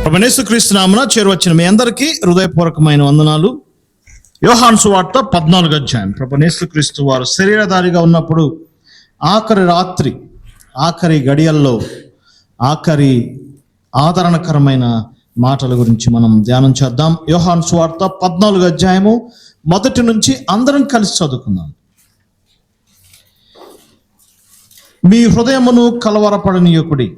ప్రభువైన యేసుక్రీస్తు నామమున చేరువచ్చిన మీ అందరికీ హృదయపూర్వకమైన వందనాలు. యోహాను సువార్త 14వ అధ్యాయం. ప్రభువైన యేసుక్రీస్తు వారు శరీరధారిగా ఉన్నప్పుడు ఆఖరి రాత్రి, ఆఖరి గడియల్లో, ఆఖరి ఆదరణకరమైన మాటల గురించి మనం ధ్యానం చేద్దాం. యోహాను సువార్త 14వ అధ్యాయము మొదటి నుంచి అందరం కలిసి చదువుకుందాం. మీ హృదయమును కలవరపడనీయకుడి,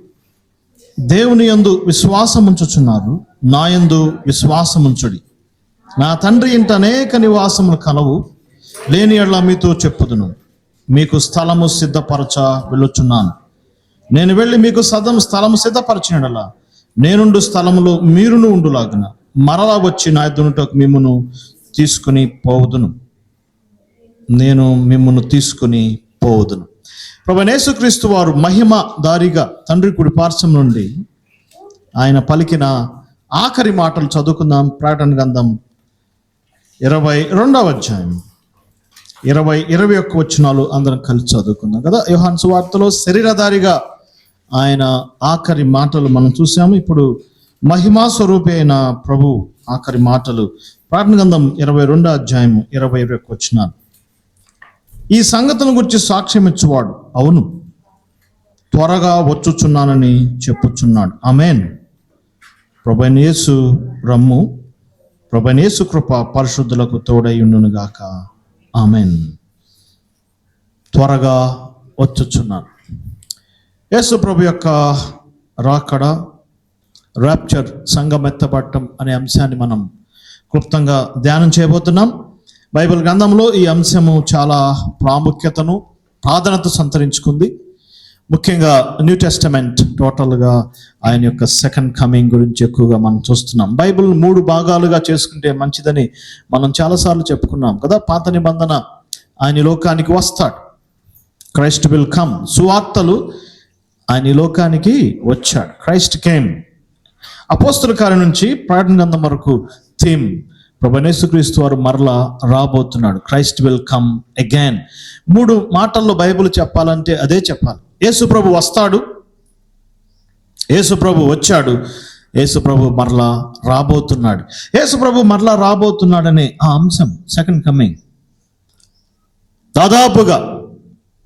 దేవుని యందు విశ్వాసముంచుచున్నారు, నా యందు విశ్వాసముంచుడి. నా తండ్రి ఇంట అనేక నివాసములు కలవు, లేని యెడల మీతో చెప్పుదును. మీకు స్థలము సిద్ధపరచ వెళ్ళుచున్నాను. నేను వెళ్ళి మీకు స్థలము సిద్ధపరచిన యెడల నేనుండు స్థలములో మీరును ఉండులాగున మరలా వచ్చి నా ఎదుటకు మిమ్మును తీసుకుని పోవుదును. నేను మిమ్మును తీసుకుని పోవుదును. ప్రభువైన యేసుక్రీస్తు వారు మహిమ దారిగా తండ్రి కుడి పార్శ్వం నుండి ఆయన పలికిన ఆఖరి మాటలు చదువుకుందాం. ప్రకటన గ్రంథం 22వ అధ్యాయం 20-21 వచనాలు అందరం కలిసి చదువుకుందాం కదా. యోహాను సువార్తలో శరీరధారిగా ఆయన ఆఖరి మాటలు మనం చూసాము. ఇప్పుడు మహిమా స్వరూపి అయిన ప్రభు ఆఖరి మాటలు. ప్రకటన గ్రంథం 22వ అధ్యాయం 20-21 వచనాలు. ఈ సంగతులను గురించి సాక్ష్యం ఇచ్చేవాడు, అవును, త్వరగా వచ్చుచున్నానని చెప్పుచున్నాడు. ఆమేన్. ప్రభువైన యేసు రమ్ము. ప్రభువైన యేసు కృప పరిశుద్ధులకు తోడై ఉండును గాక. ఆమేన్. త్వరగా వచ్చుచున్నాను. యేసు ప్రభు యొక్క రాకడ, ర్యాప్చర్, సంఘం ఎత్తబడటం అనే అంశాన్ని మనం క్లుప్తంగా ధ్యానం చేయబోతున్నాం. బైబిల్ గ్రంథంలో ఈ అంశము చాలా ప్రాముఖ్యతను, ప్రాధాన్యత సంతరించుకుంది. ముఖ్యంగా న్యూ టెస్టమెంట్ టోటల్గా ఆయన యొక్క సెకండ్ కమింగ్ గురించి ఎక్కువగా మనం చూస్తున్నాం. బైబిల్ 3 భాగాలుగా చేసుకుంటే మంచిదని మనం చాలాసార్లు చెప్పుకున్నాం కదా. పాత నిబంధన ఆయన ఈ లోకానికి వస్తాడు, క్రైస్ట్ విల్ కమ్. సువార్తలు ఆయన ఈ లోకానికి వచ్చాడు, క్రైస్ట్ కేమ్. అపోస్తల కార్యం నుంచి ప్రకటన గ్రంథం వరకు థీమ్ ప్రభువైన యేసుక్రీస్తు వారు మరలా రాబోతున్నాడు, క్రైస్ట్ విల్ కమ్ అగైన్. 3 మాటల్లో బైబిల్ చెప్పాలంటే అదే చెప్పాలి. యేసు ప్రభు వస్తాడు, యేసు ప్రభు వచ్చాడు, యేసు ప్రభు మరలా రాబోతున్నాడు. యేసు ప్రభు మరలా రాబోతున్నాడనే ఆ అంశం, సెకండ్ కమింగ్, దాదాపుగా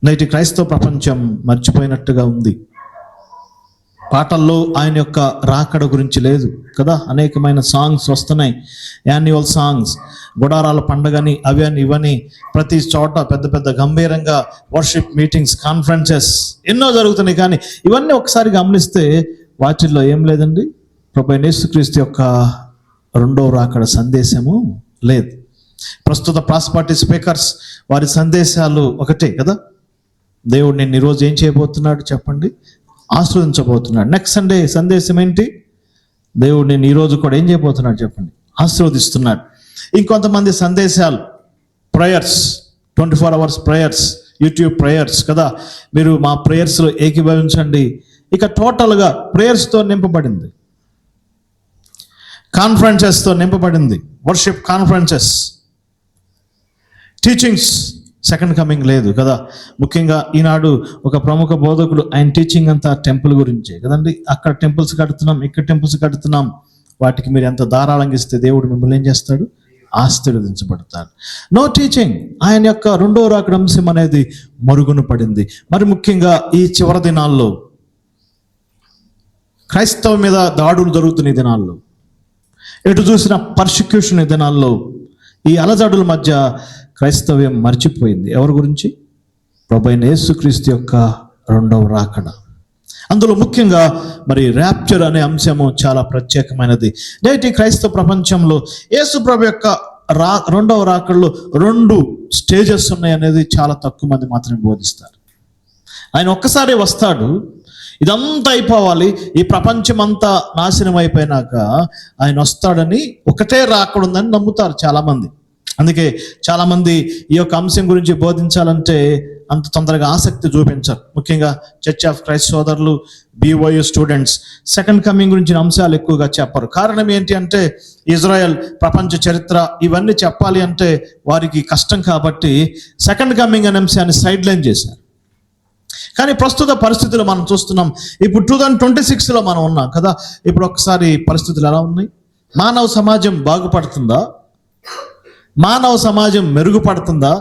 నేటి క్రైస్తవ ప్రపంచం మర్చిపోయినట్టుగా ఉంది. పాటల్లో ఆయన యొక్క రాకడ గురించి లేదు కదా. అనేకమైన సాంగ్స్ వస్తున్నాయి, యాన్యువల్ సాంగ్స్, గుడారాల పండగని, అవని ఇవని, ప్రతి చోట పెద్ద పెద్ద గంభీరంగా వర్షిప్ మీటింగ్స్, కాన్ఫరెన్సెస్ ఎన్నో జరుగుతున్నాయి. కానీ ఇవన్నీ ఒకసారి గమనిస్తే వాటిల్లో ఏం లేదండి, ప్రభువైన యేసుక్రీస్తు యొక్క రెండో రాకడ సందేశము లేదు. ప్రస్తుత ప్రాస్పార్టీ స్పీకర్స్ వారి సందేశాలు ఒకటే కదా. దేవుడు నిన్ను ఈరోజు ఏం చేయబోతున్నాడు చెప్పండి? ఆశీర్వదించబోతున్నాడు. నెక్స్ట్ సండే సందేశం ఏంటి? దేవుడు నేను ఈరోజు కూడా ఏం చేయబోతున్నాడు చెప్పండి? ఆశీర్వదిస్తున్నాడు. ఇంకొంతమంది సందేశాలు, prayers, 24 hours prayers, YouTube prayers కదా. మీరు మా ప్రేయర్స్లో ఏకీభవించండి. ఇక టోటల్గా ప్రేయర్స్తో నింపబడింది, కాన్ఫరెన్సెస్తో నింపబడింది, worship conferences, teachings. Second coming లేదు కదా. ముఖ్యంగా ఈనాడు ఒక ప్రముఖ బోధకుడు, ఆయన టీచింగ్ అంతా టెంపుల్ గురించే కదండి. అక్కడ టెంపుల్స్ కడుతున్నాం, ఇక్కడ టెంపుల్స్ కడుతున్నాం, వాటికి మీరు ఎంత ధారాళంగా ఇస్తే దేవుడు మిమ్మల్ని ఏం చేస్తాడు? ఆశీర్వదించబడతాడు. No teaching. ఆయన యొక్క రెండో రాకడ అంశం అనేది మరుగున పడింది. మరి ముఖ్యంగా ఈ చివరి దినాల్లో, క్రైస్తవ మీద దాడులు జరుగుతున్న ఈ దినాల్లో, ఎటు చూసిన పర్సిక్యూషన్ ఈ దినాల్లో, ఈ అలజడుల మధ్య క్రైస్తవ్యం మర్చిపోయింది. ఎవరి గురించి? ప్రభువైన యేసుక్రీస్తు యొక్క రెండవ రాకడ. అందులో ముఖ్యంగా మరి ర్యాప్చర్ అనే అంశము చాలా ప్రత్యేకమైనది. నేటి క్రైస్తవ ప్రపంచంలో యేసు ప్రభు యొక్క రెండవ రాకడలో 2 స్టేజెస్ ఉన్నాయి అనేది చాలా తక్కువ మంది మాత్రమే బోధిస్తారు. ఆయన ఒక్కసారి వస్తాడు, ఇదంతా అయిపోవాలి, ఈ ప్రపంచం అంతా నాశనం అయిపోయినాక ఆయన వస్తాడని, ఒకటే రాకడ ఉందని నమ్ముతారు చాలామంది. అందుకే చాలామంది ఈ యొక్క అంశం గురించి బోధించాలంటే అంత తొందరగా ఆసక్తి చూపించారు. ముఖ్యంగా చర్చ్ ఆఫ్ క్రైస్ట్ సోదరులు, BYU స్టూడెంట్స్ సెకండ్ కమింగ్ గురించిన అంశాలు ఎక్కువగా చెప్పరు. కారణం ఏంటి అంటే, ఇజ్రాయెల్, ప్రపంచ చరిత్ర ఇవన్నీ చెప్పాలి అంటే వారికి కష్టం కాబట్టి సెకండ్ కమింగ్ అనే అంశాన్ని సైడ్ లైన్ చేశారు. కానీ ప్రస్తుత పరిస్థితులు మనం చూస్తున్నాం. ఇప్పుడు 2026లో మనం ఉన్నాం కదా. ఇప్పుడు ఒకసారి పరిస్థితులు ఎలా ఉన్నాయి? మానవ సమాజం బాగుపడుతుందా? మానవ సమాజం మెరుగుపడుతుందా?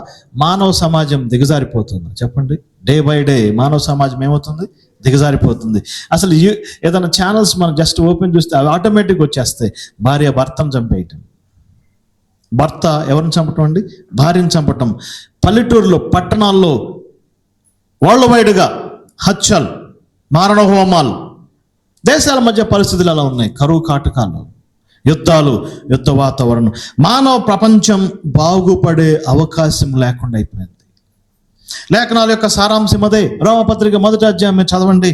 మానవ సమాజం దిగజారిపోతుందా? చెప్పండి. డే బై డే మానవ సమాజం ఏమవుతుంది? దిగజారిపోతుంది. అసలు ఏదైనా ఛానల్స్ మనం జస్ట్ ఓపెన్ చూస్తే అవి ఆటోమేటిక్గా వచ్చేస్తాయి. భార్య భర్తను చంపేయటం, భర్త ఎవరిని చంపటం అండి? భార్యను చంపటం. పల్లెటూరులో, పట్టణాల్లో వరల్డ్ వైడ్గా హత్యలు, మారణ హోమాలు. దేశాల మధ్య పరిస్థితులు ఎలా ఉన్నాయి? కరువు కాటకాలు, యుద్ధాలు, యుద్ధ వాతావరణం. మానవ ప్రపంచం బాగుపడే అవకాశం లేకుండా అయిపోయింది. లేఖనాల యొక్క సారాంశం అదే. రోమపత్రిక 1వ అధ్యాయం మీరు చదవండి.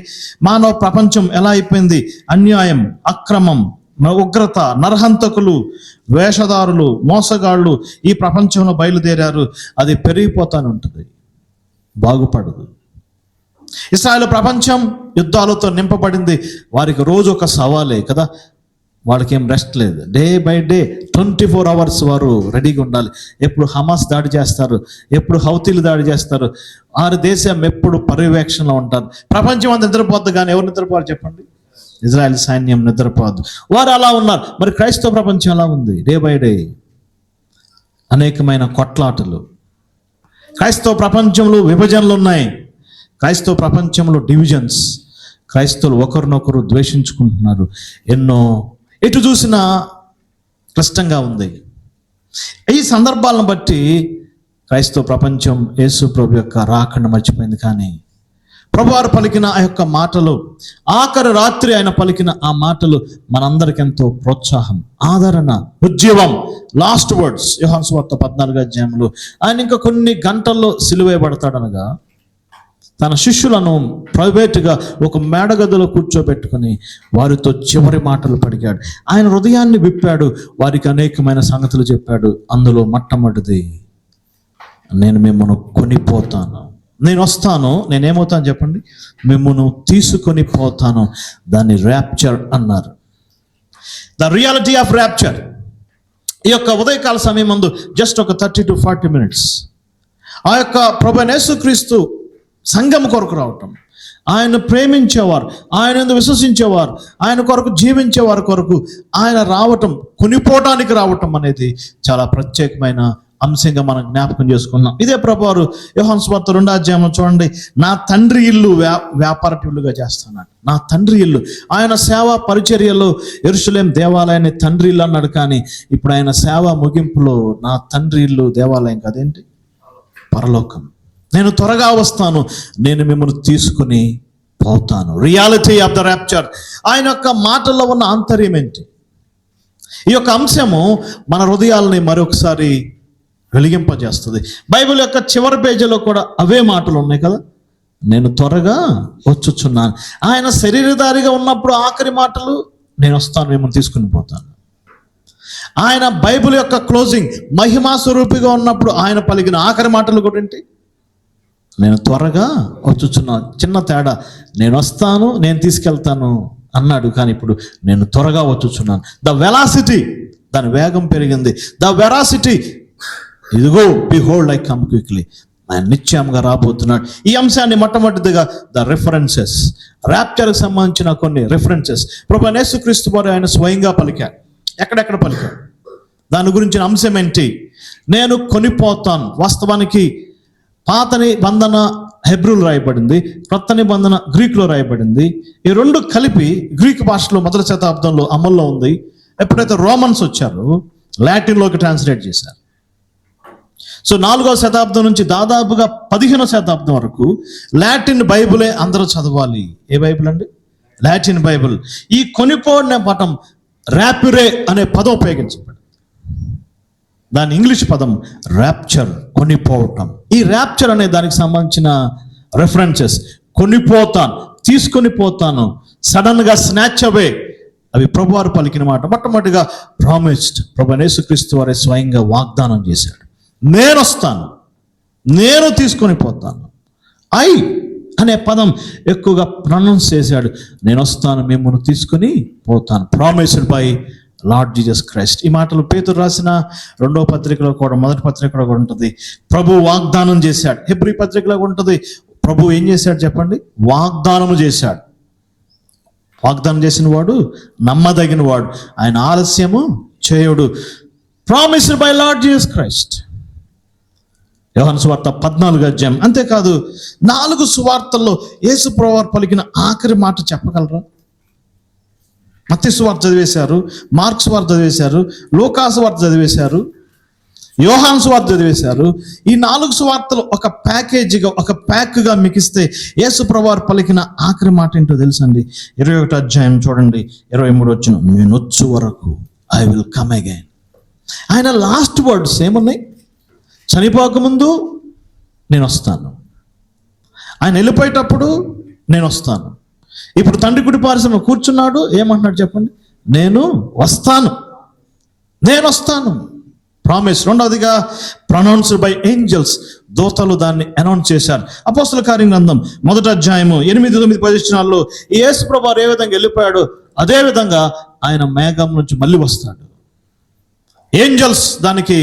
మానవ ప్రపంచం ఎలా అయిపోయింది? అన్యాయం, అక్రమం, ఉగ్రత, నరహంతకులు, వేషధారులు, మోసగాళ్ళు ఈ ప్రపంచంలో బయలుదేరారు. అది పెరిగిపోతానే ఉంటుంది, బాగుపడదు. ఇశ్రాయేలు ప్రపంచం యుద్ధాలతో నింపబడింది. వారికి రోజు ఒక సవాలే కదా. వాళ్ళకి ఏం రెస్ట్ లేదు. డే బై డే 24 hours వారు రెడీగా ఉండాలి. ఎప్పుడు హమాస్ దాడి చేస్తారు, ఎప్పుడు హౌతీలు దాడి చేస్తారు. వారి దేశం ఎప్పుడు పర్యవేక్షణలో ఉంటారు. ప్రపంచం అంతా నిద్రపోద్దు, కానీ ఎవరు నిద్రపోవాలి చెప్పండి? ఇజ్రాయెల్ సైన్యం నిద్రపోద్దు. వారు అలా ఉన్నారు. మరి క్రైస్తవ ప్రపంచం ఎలా ఉంది? డే బై డే అనేకమైన కొట్లాటలు. క్రైస్తవ ప్రపంచంలో విభజనలు ఉన్నాయి. క్రైస్తవ ప్రపంచంలో డివిజన్స్. క్రైస్తవులు ఒకరినొకరు ద్వేషించుకుంటున్నారు. ఎటు చూసినా కష్టంగా ఉంది. ఈ సందర్భాలను బట్టి క్రైస్తవ ప్రపంచం యేసు ప్రభు యొక్క రాకను మర్చిపోయింది. కానీ ప్రభువారు పలికిన ఆ యొక్క మాటలు, ఆఖరి రాత్రి ఆయన పలికిన ఆ మాటలు మనందరికి ఎంతో ప్రోత్సాహం, ఆదరణ, ఉజ్జీవం. లాస్ట్ వర్డ్స్ యోహాను సువార్త 14వ అధ్యాయంలో ఆయన ఇంకా కొన్ని గంటల్లో సిలువేయబడతాడనగా తన శిష్యులను ప్రైవేటుగా ఒక మేడగదిలో కూర్చోబెట్టుకుని వారితో చివరి మాటలు పలికాడు. ఆయన హృదయాన్ని విప్పాడు. వారికి అనేకమైన సంగతులు చెప్పాడు. అందులో మొట్టమొదటిది, నేను మిమ్మల్ని కొనిపోతాను, నేను వస్తాను, నేనేమవుతాను చెప్పండి? మిమ్మల్ని తీసుకొని పోతాను. దాన్ని ర్యాప్చర్ అన్నారు. The reality of rapture. ఈ యొక్క ఉదయకాల సమయం ముందు జస్ట్ ఒక 30 to 40 minutes ఆ యొక్క ప్రభువైన యేసుక్రీస్తు సంఘం కొరకు రావటం, ఆయన ప్రేమించేవారు, ఆయన యందు విశ్వసించేవారు, ఆయన కొరకు జీవించేవారి కొరకు ఆయన రావటం, కొనిపోవటానికి రావటం అనేది చాలా ప్రత్యేకమైన అంశంగా మనం జ్ఞాపకం చేసుకున్నాం. ఇదే ప్రభువారు యోహాను సువార్త 2వ అధ్యాయంలో చూడండి. నా తండ్రి ఇల్లు వ్యాపారటివులుగా చేస్తున్నాడు. నా తండ్రి ఇల్లు. ఆయన సేవా పరిచర్యలో యెరూషలేం దేవాలయాన్ని తండ్రి ఇల్లు అన్నాడు. కానీ ఇప్పుడు ఆయన సేవా ముగింపులో నా తండ్రి ఇల్లు దేవాలయం కదేంటి? పరలోకం. నేను త్వరగా వస్తాను, నేను మిమ్మల్ని తీసుకుని పోతాను. Reality of the rapture. ఆయన యొక్క మాటల్లో ఉన్న ఆంతర్యం ఏంటి? ఈ యొక్క అంశము మన హృదయాలని మరొకసారి వెలిగింపజేస్తుంది. బైబిల్ యొక్క చివరి పేజీలో కూడా అవే మాటలు ఉన్నాయి కదా. నేను త్వరగా వచ్చుచున్నాను. ఆయన శరీరధారిగా ఉన్నప్పుడు ఆఖరి మాటలు, నేను వస్తాను, మిమ్మల్ని తీసుకుని పోతాను. ఆయన బైబిల్ యొక్క క్లోజింగ్, మహిమా స్వరూపిగా ఉన్నప్పుడు ఆయన పలికిన ఆఖరి మాటలు కూడా ఏంటి? నేను త్వరగా వచ్చుచున్నాను. చిన్న తేడా. నేను వస్తాను, నేను తీసుకెళ్తాను అన్నాడు. కానీ ఇప్పుడు నేను త్వరగా వచ్చుచున్నాను. ద వెలాసిటీ, దాని వేగం పెరిగింది. ద వెరాసిటీ, ఇదిగో బిహోల్డ్ ఐ కమ్ క్విక్లీ, ఆయన నిశ్చయంగా రాబోతున్నాడు. ఈ అంశాన్ని మొట్టమొదటిగా ద రిఫరెన్సెస్, ర్యాప్చర్కి సంబంధించిన కొన్ని రిఫరెన్సెస్ ప్రభువైన యేసుక్రీస్తు వారు ఆయన స్వయంగా పలికారు. ఎక్కడెక్కడ పలికారు? దాని గురించిన అంశం ఏంటి? నేను కొనిపోతాను. వాస్తవానికి పాత నిబంధన హెబ్రూలో రాయబడింది, క్రొత్త నిబంధన గ్రీకులో రాయబడింది. ఈ రెండు కలిపి గ్రీక్ భాషలో 1వ శతాబ్దంలో అమల్లో ఉంది. ఎప్పుడైతే రోమన్స్ వచ్చారో లాటిన్లోకి ట్రాన్స్లేట్ చేశారు. సో 4వ శతాబ్దం నుంచి దాదాపుగా 15వ శతాబ్దం వరకు లాటిన్ బైబులే అందరూ చదవాలి. ఏ బైబిల్ అండి? Latin Bible. ఈ కొనిపోడిన పదం ర్యాప్యురే అనే పదం ఉపయోగించబడింది. దాని ఇంగ్లీష్ పదం ర్యాప్చర్, కొనిపోవటం. ఈ ర్యాప్చర్ అనే దానికి సంబంధించిన రెఫరెన్సెస్, కొనిపోతాను, తీసుకొని పోతాను, సడన్గా స్నాచ్ అవే, అవి ప్రభువారు పలికిన మాట. మొట్టమొదటిగా ప్రామిస్డ్, ప్రభువైన యేసుక్రీస్తు వారే స్వయంగా వాగ్దానం చేశాడు. నేను వస్తాను, నేను తీసుకొని పోతాను. ఐ అనే పదం ఎక్కువగా ప్రొనౌన్స్ చేశాడు. నేను వస్తాను, మిమ్మల్ని తీసుకొని పోతాను. Promised by lord Jesus Christ. ఈ మాటలు పేతురు రాసిన 2వ పత్రికలో కూడా, 1వ పత్రికలో కూడా ఉంటుంది. ప్రభు వాగ్దానం చేశాడు. హెబ్రీ పత్రికలో ఉంటుంది. ప్రభు ఏం చేశాడు చెప్పండి? వాగ్దానము చేశాడు. వాగ్దానం చేసిన వాడు నమ్మదగిన వాడు, ఆయన ఆలస్యము చేయడు. Promised by lord Jesus Christ. యోహాను సువార్త 14వ అధ్యాయం. అంతేకాదు 4 సువార్తల్లో యేసు ప్రభువారు పలికిన ఆఖరి మాట చెప్పగలరా? మత్తయి సువార్త చదివేశారు, మార్కు సువార్త చదివేశారు, లూకా సువార్త చదివేశారు, యోహాను సువార్త చదివేశారు. ఈ 4 సువార్తలు ఒక ప్యాకేజీగా, ఒక ప్యాక్గా మిగిస్తే యేసు ప్రభువారు పలికిన ఆఖరి మాట ఏంటో తెలుసండి? 21వ అధ్యాయం చూడండి, 23వ వచనం. నేను వచ్చు వరకు ఐ విల్ కమ్ అగైన్. ఆయన లాస్ట్ వర్డ్స్ ఏమున్నాయి? చనిపోకముందు నేను వస్తాను, ఆయన వెళ్ళిపోయేటప్పుడు నేను వస్తాను. ఇప్పుడు తండ్రి కుడి పార్శ్వన కూర్చున్నాడు, ఏమంటున్నాడు చెప్పండి? నేను వస్తాను, నేను వస్తాను. ప్రామిస్. రెండవదిగా ప్రొనౌన్స్డ్ బై ఏంజల్స్. దూతలు దాన్ని అనౌన్స్ చేశారు. అపోస్తల కార్యం గ్రంథం 1వ అధ్యాయము 8, 9, 10 వచనాల్లో యేసు ప్రభువారు ఏ విధంగా వెళ్ళిపోయాడో అదే విధంగా ఆయన మేఘం నుంచి మళ్ళీ వస్తాడు. ఏంజల్స్ దానికి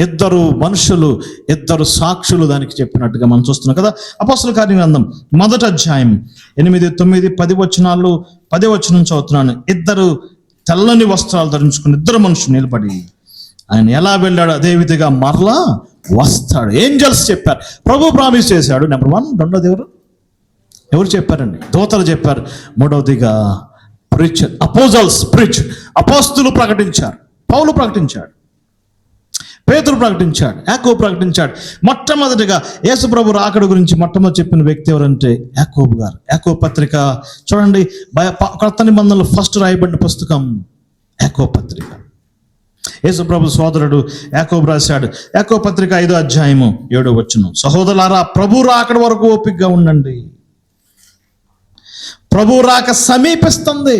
2 మనుషులు, 2 సాక్షులు దానికి చెప్పినట్టుగా మనం చూస్తున్నాం కదా. అపోస్తల కార్యం గ్రంథం 1వ అధ్యాయం 8, 9, 10 వచనాలు. 10వ వచనం చదువుతున్నాను. 2 తెల్లని వస్త్రాలు ధరించుకుని 2 మనుషులు నిలబడి ఆయన ఎలా వెళ్ళాడు అదే విధంగా మరలా వస్తాడు. ఏంజల్స్ చెప్పారు, ప్రభు ప్రామిస్ చేశాడు. నెంబర్ 1. రెండోది ఎవరు చెప్పారండి? దూతలు చెప్పారు. మూడవదిగా ప్రీచర్, అపోజల్స్ ప్రీచ్, అపోస్తులు ప్రకటించారు. పౌలు ప్రకటించాడు, పేతురు ప్రకటించాడు, యాకోబు ప్రకటించాడు. మొట్టమొదటిగా యేసు ప్రభు రాకడ గురించి మొట్టమొదటి చెప్పిన వ్యక్తి ఎవరంటే యాకోబు గారు. యాకోబు పత్రిక చూడండి, కొత్త నిబంధనలో ఫస్ట్ రాయబడిన పుస్తకం యాకోబు పత్రిక. యేసు ప్రభు సోదరుడు యాకోబు రాశాడు. యాకోబు పత్రిక 5వ అధ్యాయము 7వ వచనం. సహోదరులారా, ప్రభు రాకడ వరకు ఓపికగా ఉండండి, ప్రభు రాక సమీపిస్తుంది.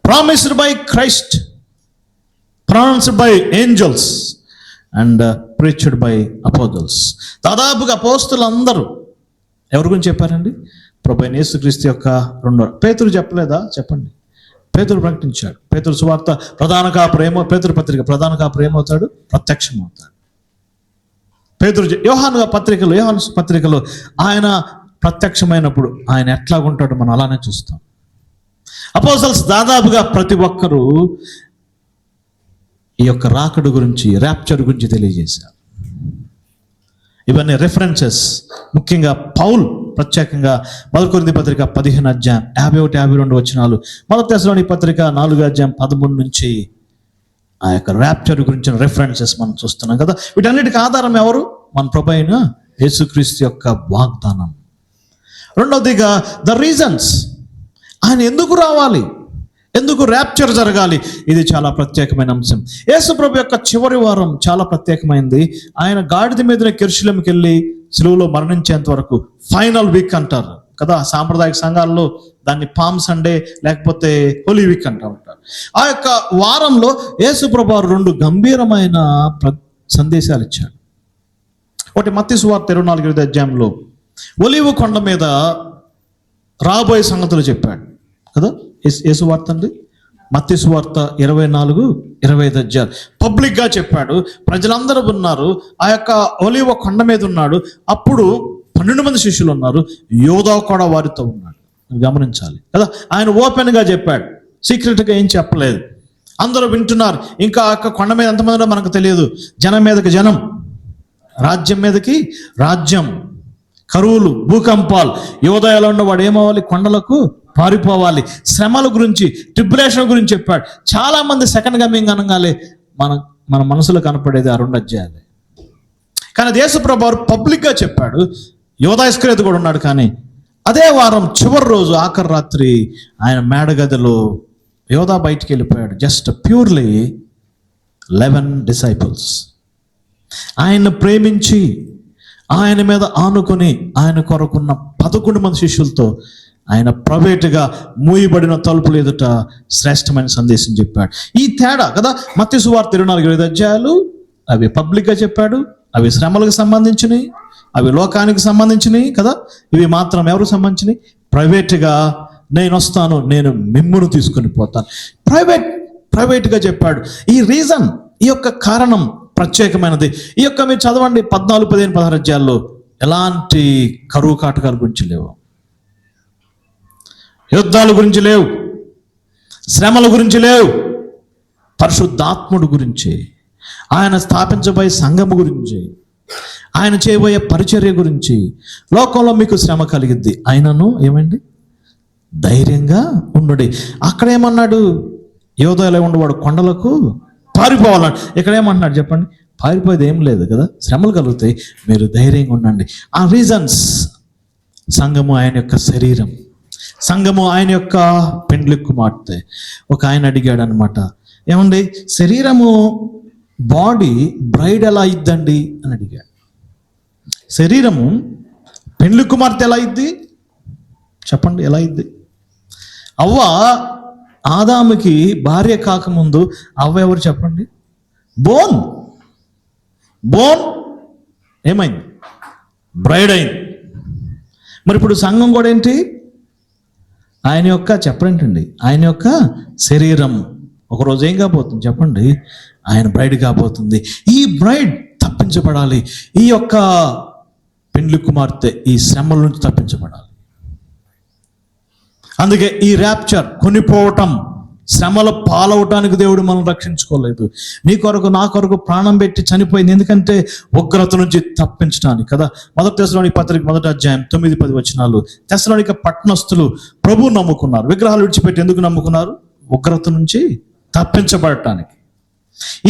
Promised by Christ, pronounced by angels and preached by apostles. దాదాపుగా అపోస్తులు అందరూ ఎవరి గురించి చెప్పారండి? ప్రభు అయిన యేసుక్రీస్తు యొక్క 2. పేతురు చెప్పలేదా? చెప్పండి. పేతురు ప్రకటించాడు. పేతురు సువార్త ప్రధాన కాపురేమో, పేతురు పత్రిక ప్రధాన కాపురేమవుతాడు? ప్రత్యక్షమవుతాడు. పేతురు యోహాను పత్రికలో ఆయన ప్రత్యక్షమైనప్పుడు ఆయన ఎట్లా ఉంటాడో మనం అలానే చూస్తాం. అపోస్తల్స్ దాదాపుగా ప్రతి ఒక్కరూ ఈ యొక్క రాకడు గురించి, ర్యాప్చర్ గురించి తెలియజేశారు. ఇవన్నీ రెఫరెన్సెస్. ముఖ్యంగా పౌల్ ప్రత్యేకంగా 1 కొరింథీ పత్రిక 15వ అధ్యాయం 51, 52 వచనాలు, 1 తెస్సలోనిక పత్రిక 4వ అధ్యాయం 13 నుంచి ఆ యొక్క ర్యాప్చర్ గురించిన రెఫరెన్సెస్ మనం చూస్తున్నాం కదా. వీటన్నిటికి ఆధారం ఎవరు? మన ప్రభు అయిన యేసుక్రీస్తు యొక్క వాగ్దానం. రెండవదిగా ద రీజన్స్. ఆయన ఎందుకు రావాలి, ఎందుకు ర్యాప్చర్ జరగాలి, ఇది చాలా ప్రత్యేకమైన అంశం. యేసు ప్రభు యొక్క చివరి వారం చాలా ప్రత్యేకమైంది. ఆయన గాడిద మీద యెరూషలేముకి వెళ్ళి సిలువలో మరణించేంత వరకు ఫైనల్ వీక్ అంటారు కదా. సాంప్రదాయక సంఘాల్లో దాన్ని పామ్ సండే లేకపోతే హోలీ వీక్ అంటూ ఉంటారు. ఆ యొక్క వారంలో యేసు ప్రభు 2 గంభీరమైన సందేశాలు ఇచ్చాడు. ఒకటి మత్తయి సువార్త 24వ అధ్యాయంలో ఒలీవ కొండ మీద రాబోయే సంగతులు చెప్పాడు కదా. యేసు వార్త అండి, మత్తయి సువార్త 24, 25 అధ్యాయాలు పబ్లిక్గా చెప్పాడు. ప్రజలందరూ ఉన్నారు. ఆ యొక్క ఒలీవ కొండ మీద ఉన్నాడు. అప్పుడు 12 మంది శిష్యులు ఉన్నారు. యోధా కూడా వారితో ఉన్నాడు. గమనించాలి కదా. ఆయన ఓపెన్గా చెప్పాడు, సీక్రెట్గా ఏం చెప్పలేదు. అందరూ వింటున్నారు. ఇంకా ఆ యొక్క కొండ మీద ఎంతమందిలో మనకు తెలియదు. జనం మీదకి జనం, రాజ్యం మీదకి రాజ్యం, కరువులు, భూకంపాలు. యోదయలో ఉన్నవాడు ఏమవ్వాలి? కొండలకు పారిపోవాలి. శ్రమల గురించి, ట్రిబ్యులేషన్ గురించి చెప్పాడు. చాలా మంది సెకండ్ కమింగ్ అనగానే మన మనసులో కనపడేది ఆ 2 అధ్యాయాలే. కానీ యేసు ప్రభువు పబ్లిక్గా చెప్పాడు. యోధా ఇస్కరియోతు కూడా ఉన్నాడు. కానీ అదే వారం చివరి రోజు ఆఖరి రాత్రి ఆయన మేడగదిలో యోధా బయటికి వెళ్ళిపోయాడు. Just purely 11 disciples. ఆయన్ని ప్రేమించి ఆయన మీద ఆనుకొని ఆయన కొరకున్న 11 మంది శిష్యులతో ఆయన ప్రైవేటుగా మూయబడిన తలుపులు ఎదుట శ్రేష్టమైన సందేశం చెప్పాడు. ఈ తేడా కదా. మత్తయి సువార్త 24, 25 అధ్యాయాలు అవి పబ్లిక్గా చెప్పాడు. అవి శ్రమలకు సంబంధించినవి, అవి లోకానికి సంబంధించినవి కదా. ఇవి మాత్రం ఎవరికి సంబంధించినవి? ప్రైవేట్గా నేను వస్తాను, నేను మిమ్మును తీసుకొని పోతాను. ప్రైవేట్గా చెప్పాడు. ఈ రీజన్, ఈ యొక్క కారణం ప్రత్యేకమైనది. ఈ యొక్క మీరు చదవండి 14, 15, 16 అధ్యాయాల్లో ఎలాంటి కరువు కాటకాల గురించి లేవు, యుద్ధాల గురించి లేవు, శ్రమల గురించి లేవు. పరిశుద్ధాత్ముడు గురించి, ఆయన స్థాపించబోయే సంఘము గురించి, ఆయన చేయబోయే పరిచర్య గురించి. లోకంలో మీకు శ్రమ కలిగిద్ది, ఆయనను ఏమండి ధైర్యంగా ఉండుడి. అక్కడేమన్నాడు, యోధలో ఉండేవాడు కొండలకు పారిపోవాలని. ఇక్కడ ఏమంటున్నాడు చెప్పండి, పారిపోయేది ఏం లేదు కదా, శ్రమలు కలుగుతాయి, మీరు ధైర్యంగా ఉండండి. ఆ రీజన్స్, సంఘము ఆయన యొక్క శరీరం, సంఘము ఆయన యొక్క పెండ్లి కుమార్తె. ఒక ఆయన అడిగాడు అనమాట, ఏమండి శరీరము బాడీ బ్రైడ్ ఎలా ఇద్దండి అని అడిగాడు. శరీరము పెండ్లి కుమార్తె ఎలా ఇద్ది చెప్పండి, ఎలా ఇద్ది? అవ్వ ఆదాముకి భార్య కాకముందు అవ్వ ఎవరు చెప్పండి? బోన్ ఏమైంది? బ్రైడ్ అయింది. మరి ఇప్పుడు సంఘం కూడా ఏంటి? ఆయన యొక్క చెప్పండి, ఆయన యొక్క శరీరం. ఒకరోజు ఏం కాబోతుంది చెప్పండి? ఆయన బ్రైడ్ కాబోతుంది. ఈ బ్రైడ్ తప్పించబడాలి, ఈ యొక్క పెండ్లి కుమార్తె ఈ శ్రమల నుంచి తప్పించబడాలి. అందుకే ఈ ర్యాప్చర్, కొనిపోవటం, శ్రమల పాలవటానికి దేవుడు మనం రక్షించుకోలేదు. నీ కొరకు నా కొరకు ప్రాణం పెట్టి చనిపోయింది, ఎందుకంటే ఉగ్రత నుంచి తప్పించడానికి కదా. 1 తెస్సలోనిక పత్రిక 1వ అధ్యాయం 9-10 వచనాలు. తెస్సలోనిక పట్టణస్థులు ప్రభువు నమ్ముకున్నారు. విగ్రహాలు విడిచిపెట్టి ఎందుకు నమ్ముకున్నారు? ఉగ్రత నుంచి తప్పించబడటానికి.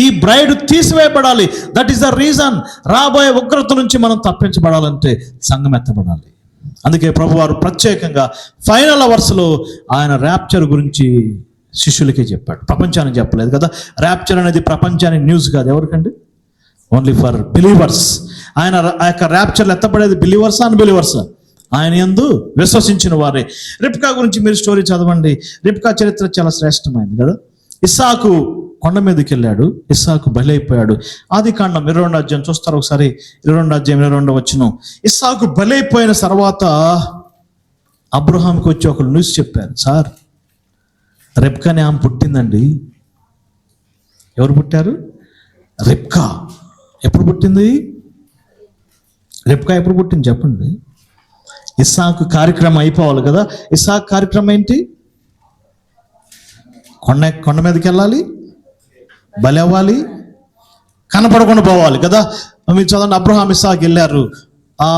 ఈ బ్రైడ్ తీసివేయబడాలి. That is the reason. రాబోయే ఉగ్రత నుంచి మనం తప్పించబడాలంటే సంఘం ఎత్తబడాలి. అందుకే ప్రభువారు ప్రత్యేకంగా ఫైనల్ అవర్స్లో ఆయన ర్యాప్చర్ గురించి శిష్యులకే చెప్పాడు, ప్రపంచానికి చెప్పలేదు కదా. ర్యాప్చర్ అనేది ప్రపంచానికి న్యూస్ కాదు. ఎవరికండి? Only for believers. ఆయన ఆ యొక్క ర్యాప్చర్లు ఎత్తపడేది బిలీవర్సా అన్బిలీవర్సా? ఆయన యందు విశ్వసించిన వారే. రిబ్కా గురించి మీరు స్టోరీ చదవండి. రిబ్కా చరిత్ర చాలా శ్రేష్టమైంది కదా. ఇస్సాకు కొండ మీదకి వెళ్ళాడు, ఇస్సాకు బలైపోయాడు. ఆదికాండం 22వ అధ్యాయం చూస్తారు ఒకసారి. 22వ అధ్యాయం 22వ వచనం. ఇస్సాకు బలైపోయిన తర్వాత అబ్రహాంకి వచ్చి ఒకరు న్యూస్ చెప్పారు, సార్ రెబ్కా అనే ఆమె పుట్టిందండి. ఎవరు పుట్టారు? రెబ్కా. ఎప్పుడు పుట్టింది రెబ్కా? ఎప్పుడు పుట్టింది చెప్పండి? ఇస్సాకు కార్యక్రమం అయిపోవాలి కదా. ఇస్సాకు కార్యక్రమం ఏంటి? కొండ మీదకి వెళ్ళాలి, బలి అవ్వాలి, కనపడకుండా పోవాలి కదా. మీరు చదవండి, అబ్రహాం ఇస్సాకు వెళ్ళారు.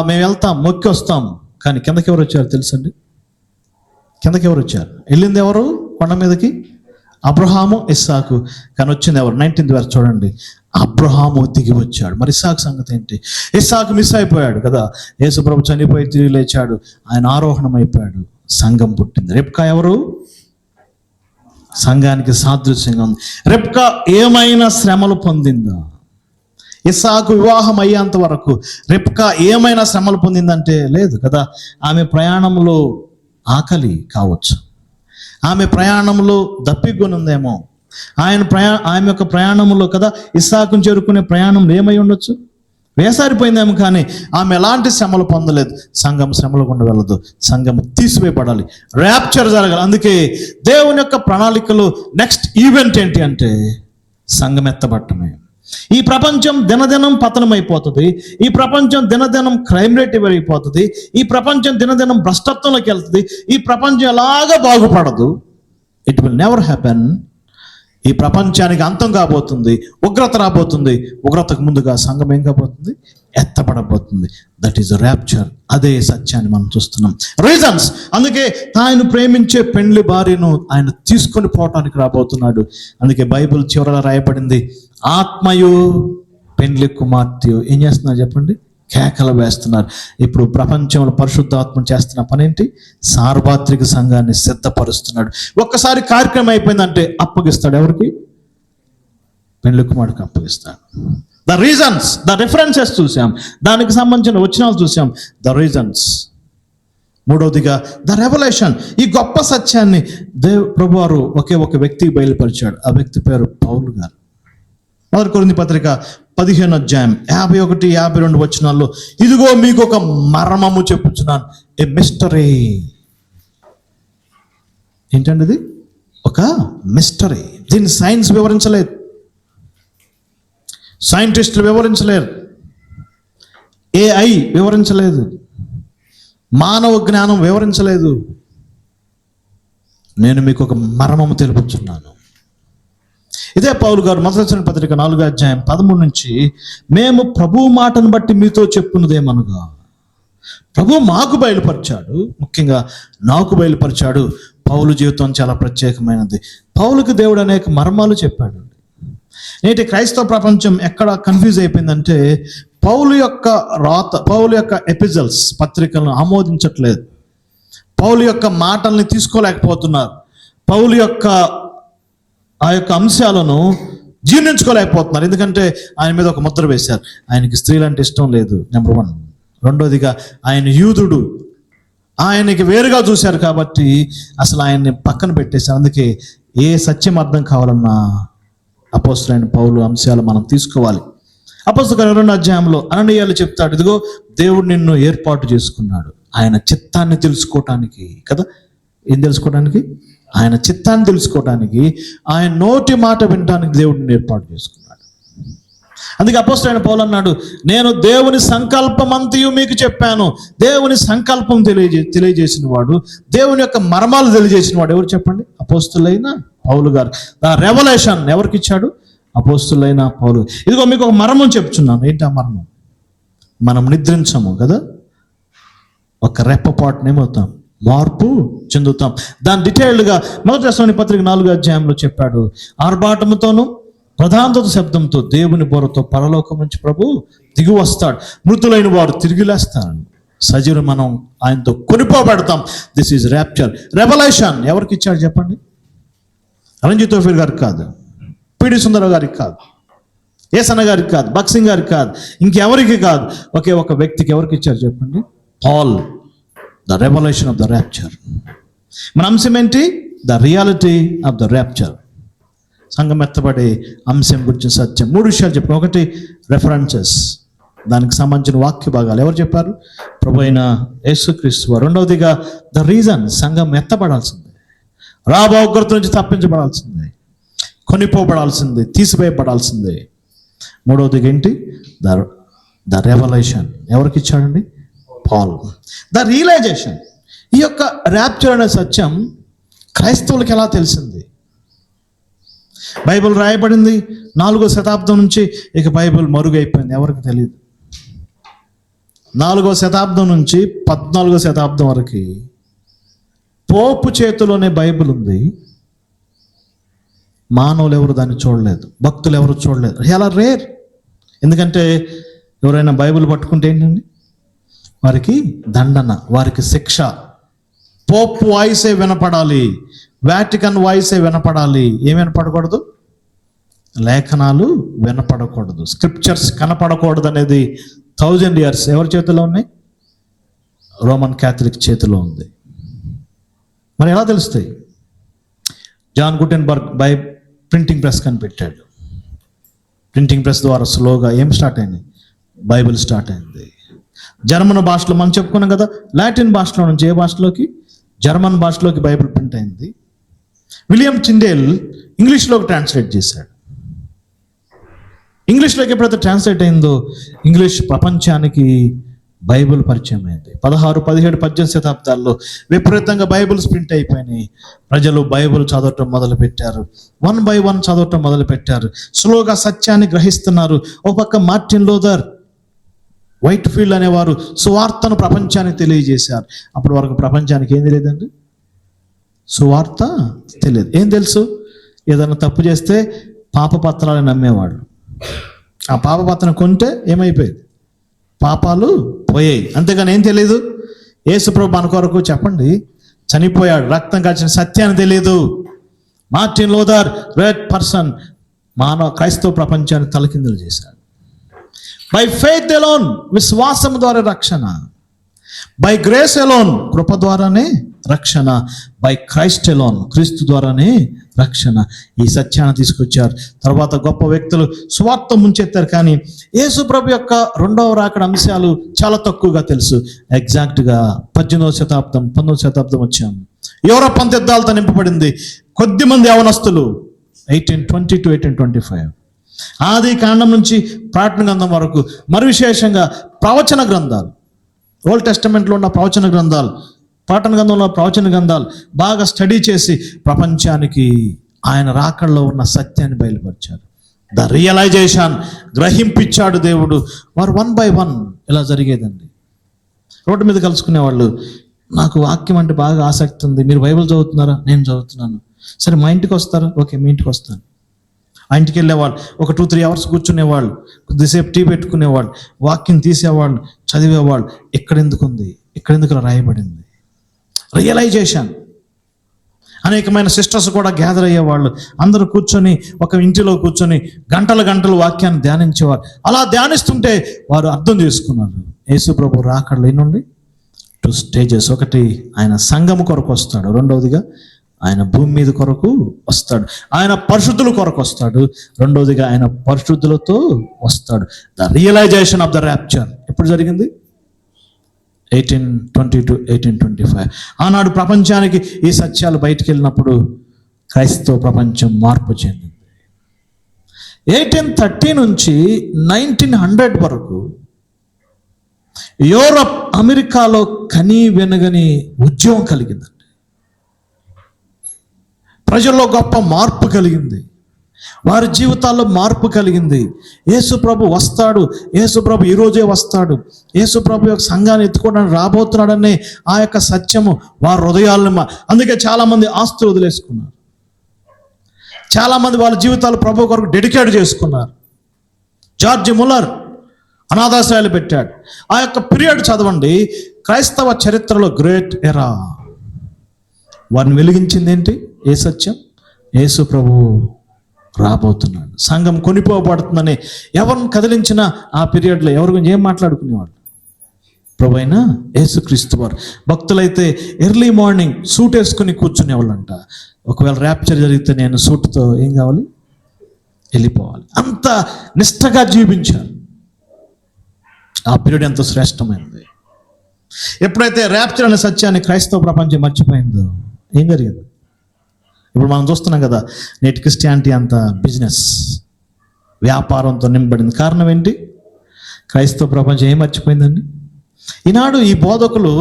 మేము వెళ్తాం, మొక్కి వస్తాం. కానీ కిందకి ఎవరు వచ్చారు తెలుసండి? కిందకి ఎవరు వచ్చారు? వెళ్ళింది ఎవరు కొండ మీదకి? అబ్రహాము, ఇస్సాకు. కానీ వచ్చింది ఎవరు? 19th verse చూడండి. అబ్రహాము దిగి వచ్చాడు. మరి ఇస్సాకు సంగతి ఏంటి? ఇస్సాకు మిస్ అయిపోయాడు కదా. యేసుప్రభు చనిపోయి తిరిగి లేచాడు, ఆయన ఆరోహణం అయిపోయాడు, సంఘం పుట్టింది. రెబ్కా ఎవరు? సంఘానికి సాదృశ్యంగా ఉంది. రెబ్కా ఏమైనా శ్రమలు పొందిందా? ఇస్సాకు వివాహం అయ్యేంత వరకు రెబ్కా ఏమైనా శ్రమలు పొందిందంటే లేదు కదా. ఆమె ప్రయాణంలో ఆకలి కావచ్చు, ఆమె ప్రయాణంలో దప్పికొని ఉందేమో, ఆమె యొక్క ప్రయాణంలో కదా ఇస్సాకును చేరుకునే ప్రయాణంలో ఏమై ఉండొచ్చు? వేసారిపోయిందేమో. కానీ ఆమె ఎలాంటి శ్రమలు పొందలేదు. సంఘం శ్రమలు గుండా వెళ్ళదు, సంఘం తీసివేయబడాలి, ర్యాప్చర్ జరగాలి. అందుకే దేవుని యొక్క ప్రణాళికలో నెక్స్ట్ ఈవెంట్ ఏంటి అంటే సంఘం ఎత్తబడటమే. ఈ ప్రపంచం దినదినం పతనం అయిపోతుంది. ఈ ప్రపంచం దినదినం క్రైమ్ రేట్ అయిపోతుంది. ఈ ప్రపంచం దినదినం భ్రష్టత్వంలోకి వెళ్తుంది. ఈ ప్రపంచం ఎలాగా బాగుపడదు. It will never happen. ఈ ప్రపంచానికి అంతం కాబోతుంది, ఉగ్రత రాబోతుంది. ఉగ్రతకు ముందుగా సంఘం ఏం కాబోతుంది? ఎత్తబడబోతుంది. That is rapture. అదే సత్యాన్ని మనం చూస్తున్నాం. రీజన్స్. అందుకే ఆయన ప్రేమించే పెండ్లి భార్యను ఆయన తీసుకొని పోవటానికి రాబోతున్నాడు. అందుకే బైబిల్ చివరలో రాయబడింది, ఆత్మయు పెండ్లి కుమార్తె ఏం చేస్తున్నారు చెప్పండి? కేకలు వేస్తున్నారు. ఇప్పుడు ప్రపంచంలో పరిశుద్ధాత్మ చేస్తున్న పని ఏంటి? సార్వత్రిక సంఘాన్ని సిద్ధపరుస్తున్నాడు. ఒక్కసారి కార్యక్రమం అయిపోయిందంటే అప్పగిస్తాడు. ఎవరికి? పెండ్లి కుమారుడికి అప్పగిస్తాడు. ద రీజన్స్, ద రిఫరెన్సెస్ చూసాం, దానికి సంబంధించిన వచనాలు చూసాం. The reasons. మూడవదిగా ద రెవల్యూషన్. ఈ గొప్ప సత్యాన్ని ప్రభువారు ఒకే ఒక వ్యక్తికి బయలుపరిచాడు. ఆ వ్యక్తి పేరు పౌలు గారు. 1 కొరింథీ పత్రిక 15వ అధ్యాయం 51-52 వచనాల్లో, ఇదిగో మీకు ఒక మర్మము చెప్పుచున్నాను. ఏ మిస్టరీ. ఏంటండి ఇది? ఒక మిస్టరీ. దీన్ని సైన్స్ వివరించలేదు, సైంటిస్టులు వివరించలేరు, AI వివరించలేదు, మానవ జ్ఞానం వివరించలేదు. నేను మీకు ఒక మర్మము తెలుపుచున్నాను. ఇదే పౌలు గారు మొదటి పత్రిక 4వ అధ్యాయం 13 నుంచి, మేము ప్రభు మాటను బట్టి మీతో చెప్పున్నదేమనగా, ప్రభు మాకు బయలుపరిచాడు, ముఖ్యంగా నాకు బయలుపరిచాడు. పౌలు జీవితం చాలా ప్రత్యేకమైనది. పౌలుకు దేవుడు అనేక మర్మాలు చెప్పాడు. నేటి క్రైస్తవ ప్రపంచం ఎక్కడ కన్ఫ్యూజ్ అయిపోయిందంటే, పౌలు యొక్క ఎపిజల్స్ పత్రికలను ఆమోదించట్లేదు, పౌలు యొక్క మాటల్ని తీసుకోలేకపోతున్నారు, పౌలు యొక్క ఆ యొక్క అంశాలను జీర్ణించుకోలేకపోతున్నారు. ఎందుకంటే ఆయన మీద ఒక ముద్ర వేశారు. ఆయనకి స్త్రీలంటే ఇష్టం లేదు, నెంబర్ 1. రెండోదిగా ఆయన యూదుడు, ఆయనకి వేరుగా చూశారు కాబట్టి అసలు ఆయన్ని పక్కన పెట్టేశారు. అందుకే ఏ సత్యం అర్థం కావాలన్నా అపోస్తలుడైన పౌలు అంశాలు మనం తీసుకోవాలి. అపోస్తలుల 2వ అధ్యాయంలో అననీయాలు చెప్తాడు, ఇదిగో దేవుడు నిన్ను ఏర్పాటు చేసుకున్నాడు ఆయన చిత్తాన్ని తెలుసుకోవటానికి కదా. ఏం తెలుసుకోవడానికి? ఆయన చిత్తాన్ని తెలుసుకోవటానికి, ఆయన నోటి మాట వినటానికి దేవుడిని ఏర్పాటు చేసుకున్నాడు. అందుకే అపోస్తలుడైన పౌలు అన్నాడు, నేను దేవుని సంకల్పమంతయు మీకు చెప్పాను. దేవుని సంకల్పం తెలియజేసిన వాడు, దేవుని యొక్క మర్మాలు తెలియజేసిన వాడు ఎవరు చెప్పండి? అపోస్తలుడైన పౌలు గారు. ఆ రెవల్యూషన్ ఎవరికి ఇచ్చాడు? అపోస్తలుడైన పౌలు. ఇదిగో మీకు ఒక మర్మం చెప్తున్నాను. ఏంటి ఆ మర్మం? మనం నిద్రించము కదా, ఒక రెప్పపాటునేమవుతాం, మార్పు చెందుతాం. దాని డీటెయిల్డ్గా మొదటి తెస్సలోనికీ పత్రిక 4వ అధ్యాయంలో చెప్పాడు. ఆర్భాటముతోను ప్రధానత శబ్దంతో దేవుని బోరతో పరలోకం నుంచి ప్రభు దిగి వస్తాడు. మృతులైన వారు తిరిగి లేస్తారు, సజీవులు మనం ఆయనతో కొనిపోబెడతాం. This is rapture. రెవల్యూషన్ ఎవరికి ఇచ్చాడు చెప్పండి? రంజిత్ తోఫీర్ గారికి కాదు, పిడి సుందరరావు గారికి కాదు, ఏసన్న గారికి కాదు, బక్సింగ్ గారికి కాదు, ఇంకెవరికి కాదు, ఒకే ఒక వ్యక్తికి. ఎవరికి ఇచ్చారు చెప్పండి? Paul. The revolution of the rapture. మన అంశం ఏంటి? The reality of the rapture. సంఘం ఎత్తబడే అంశం గురించి సత్యం. 3 విషయాలు చెప్పాను. ఒకటి రెఫరెన్సెస్, దానికి సంబంధించిన వాక్య భాగాలు ఎవరు చెప్పారు? ప్రభు అయిన యేసుక్రీస్తు. రెండవదిగా ద రీజన్, సంఘం ఎత్తబడాల్సిందే, రాబో ఉగ్రత నుంచి తప్పించబడాల్సిందే, కొనిపోబడాల్సిందే, తీసివేయబడాల్సిందే. మూడవదిగా ఏంటి? ద రెవల్యూషన్ ఎవరికి ఇచ్చాడండి? పాల్. The realization. ఈ యొక్క ర్యాప్చర్ అనే సత్యం క్రైస్తవులకు ఎలా తెలిసింది? బైబిల్ రాయబడింది 4వ శతాబ్దం నుంచి, ఇక బైబిల్ మరుగైపోయింది, ఎవరికి తెలియదు. 4వ శతాబ్దం నుంచి 14వ శతాబ్దం వరకు పోపు చేతిలోనే బైబిల్ ఉంది. మానవులు ఎవరు దాన్ని చూడలేదు, భక్తులు ఎవరు చూడలేదు. చాలా రేర్. ఎందుకంటే ఎవరైనా బైబిల్ పట్టుకుంటే ఏంటండి, వారికి దండన, వారికి శిక్ష. పోప్ వాయిసే వినపడాలి, వాటికన్ వాయిసే వినపడాలి. ఏం వినపడకూడదు? లేఖనాలు వినపడకూడదు, స్క్రిప్చర్స్ కనపడకూడదు అనేది 1000 years ఎవరి చేతిలో ఉన్నాయి? రోమన్ క్యాథలిక్ చేతిలో ఉంది. మరి ఎలా తెలుస్తాయి? జాన్ గుటెన్బర్గ్ ప్రింటింగ్ ప్రెస్ కనిపెట్టాడు. ప్రింటింగ్ ప్రెస్ ద్వారా స్లోగా ఏం స్టార్ట్ అయింది? బైబిల్ స్టార్ట్ అయింది. జర్మన్ భాషలో మనం చెప్పుకున్నాం కదా, లాటిన్ భాషలో నుంచి ఏ భాషలోకి? జర్మన్ భాషలోకి బైబిల్ ప్రింట్ అయింది. విలియం చిండేల్ ఇంగ్లీష్లోకి ట్రాన్స్లేట్ చేశాడు. ఇంగ్లీష్లోకి ఎప్పుడైతే ట్రాన్స్లేట్ అయిందో, ఇంగ్లీష్ ప్రపంచానికి బైబిల్ పరిచయం అయింది. 16, 17, 18 శతాబ్దాల్లో విపరీతంగా బైబిల్స్ ప్రింట్ అయిపోయినాయి. ప్రజలు బైబిల్ చదవటం మొదలుపెట్టారు, 1 by 1 చదవటం మొదలుపెట్టారు, స్లోగా సత్యాన్ని గ్రహిస్తున్నారు. ఒక పక్క మార్టిన్ లూథర్, వైట్ ఫీల్డ్ అనేవారు సువార్తను ప్రపంచానికి తెలియజేశారు. అప్పటి వరకు ప్రపంచానికి ఏం తెలియదండి? సువార్త తెలియదు. ఏం తెలుసు? ఏదైనా తప్పు చేస్తే పాపపత్రాలను నమ్మేవాడు. ఆ పాపపత్రం కొంటే ఏమైపోయేది? పాపాలు పోయాయి. అంతేగాని ఏం తెలియదు. యేసుప్రభు మన కొరకు చెప్పండి చనిపోయాడు, రక్తం కాచిన సత్యాన్ని తెలియదు. మార్టిన్ లూథర్, గ్రేట్ పర్సన్, క్రైస్తవ ప్రపంచాన్ని తలకిందులు చేశాడు. బై ఫెయిత్ ఎలోన్, విశ్వాసం ద్వారా రక్షణ. బై గ్రేస్ ఎలోన్, కృప ద్వారానే రక్షణ. బై క్రైస్ట్ ఎలోన్, క్రీస్తు ద్వారానే రక్షణ. ఈ సత్యాన్ని తీసుకొచ్చారు. తర్వాత గొప్ప వ్యక్తులు సువార్త ముంచెత్తారు. కానీ యేసు ప్రభు యొక్క 2వ రాకడ అంశాలు చాలా తక్కువగా తెలుసు. ఎగ్జాక్ట్గా 18వ శతాబ్దం 19వ శతాబ్దం వచ్చాము. యూరప్ అంత యుద్ధాలతో నింపబడింది. కొద్దిమంది యవనస్తులు 1820 to 1825, ఆది కాండం నుంచి ప్రకటన గ్రంథం వరకు, మరి విశేషంగా ప్రవచన గ్రంథాలు, ఓల్డ్ టెస్టమెంట్లో ఉన్న ప్రవచన గ్రంథాలు, పాటన గ్రంథంలో ప్రవచన గ్రంథాలు బాగా స్టడీ చేసి ప్రపంచానికి ఆయన రాకడలో ఉన్న సత్యాన్ని బయలుపరిచారు. ద రియలైజేషన్ గ్రహింపిచ్చాడు దేవుడు. వారు 1 by 1 ఇలా జరిగేదండి. రోడ్డు మీద కలుసుకునేవాళ్ళు, నాకు వాక్యం అంటే బాగా ఆసక్తి ఉంది, మీరు బైబిల్ చదువుతున్నారా? నేను చదువుతున్నాను. సరే మా ఇంటికి వస్తారా? ఓకే మీ ఇంటికి వస్తాను. ఆ ఇంటికి వెళ్ళేవాళ్ళు, ఒక 2-3 hours కూర్చునేవాళ్ళు, కొద్దిసేపు టీ పెట్టుకునేవాళ్ళు, వాక్యం తీసేవాళ్ళు, చదివేవాళ్ళు. ఎక్కడెందుకు ఉంది, ఎక్కడెందుకు రాయబడింది, రియలైజేషన్. అనేకమైన సిస్టర్స్ కూడా గ్యాదర్ అయ్యేవాళ్ళు. అందరూ కూర్చొని ఒక ఇంటిలో కూర్చొని గంటలు గంటలు వాక్యాన్ని ధ్యానించేవారు. అలా ధ్యానిస్తుంటే వారు అర్థం చేసుకున్నారు, యేసు ప్రభు రాకడలో ఎన్నుండి 2 stages. ఒకటి, ఆయన సంఘము కొరకు వస్తాడు. రెండవదిగా ఆయన భూమి మీద కొరకు వస్తాడు. ఆయన పరిశుద్ధుల కొరకు వస్తాడు. రెండవదిగా ఆయన పరిశుద్ధులతో వస్తాడు. The realization of the rapture ఎప్పుడు జరిగింది? 1820 to 1825. ఆనాడు ప్రపంచానికి ఈ సత్యాలు బయటికి వెళ్ళినప్పుడు క్రైస్తవ ప్రపంచం మార్పు చెందింది. 1830 నుంచి 1900 వరకు యూరప్, అమెరికాలో కనీ వెనుగని ఉద్యమం కలిగిందండి. ప్రజల్లో గొప్ప మార్పు కలిగింది, వారి జీవితాల్లో మార్పు కలిగింది. యేసు ప్రభు వస్తాడు, యేసు ప్రభు ఈరోజే వస్తాడు, యేసు ప్రభు యొక్క సంఘాన్ని ఎత్తుకోవడానికి రాబోతున్నాడనే ఆ యొక్క సత్యము వారి హృదయాలను, అందుకే చాలామంది ఆస్తులు వదిలేసుకున్నారు, చాలామంది వాళ్ళ జీవితాలు ప్రభు కొరకు డెడికేట్ చేసుకున్నారు. జార్జ్ ముల్లర్ అనాథాశ్రయాలు పెట్టాడు. ఆ యొక్క పీరియడ్ చదవండి, క్రైస్తవ చరిత్రలో గ్రేట్ ఎరా. వారిని వెలిగించింది ఏంటి? ఏ సత్యం? యేసు ప్రభు రాబోతున్నాడు, సంఘం కొనిపోబడుతుందని ఎవరిని కదిలించినా ఆ పీరియడ్లో ఎవరి గురించి ఏం మాట్లాడుకునేవాళ్ళు? ప్రభు అయిన యేసుక్రీస్తు వారు. భక్తులైతే ఎర్లీ మార్నింగ్ సూట్ వేసుకుని కూర్చునేవాళ్ళంట. ఒకవేళ ర్యాప్చర్ జరిగితే నేను సూట్తో ఏం కావాలి? వెళ్ళిపోవాలి. అంత నిష్టగా జీవించారు. ఆ పీరియడ్ ఎంతో శ్రేష్టమైనది. ఎప్పుడైతే ర్యాప్చర్ అనే సత్యాన్ని క్రైస్తవ ప్రపంచం మర్చిపోయిందో ఏం జరిగింది? ఇప్పుడు మనం చూస్తున్నాం కదా, నేటి క్రిస్టియానిటీ అంత బిజినెస్, వ్యాపారంతో నింపబడింది. కారణం ఏంటి? క్రైస్తవ ప్రపంచం ఏం మర్చిపోయిందండి? ఈనాడు ఈ బోధకులు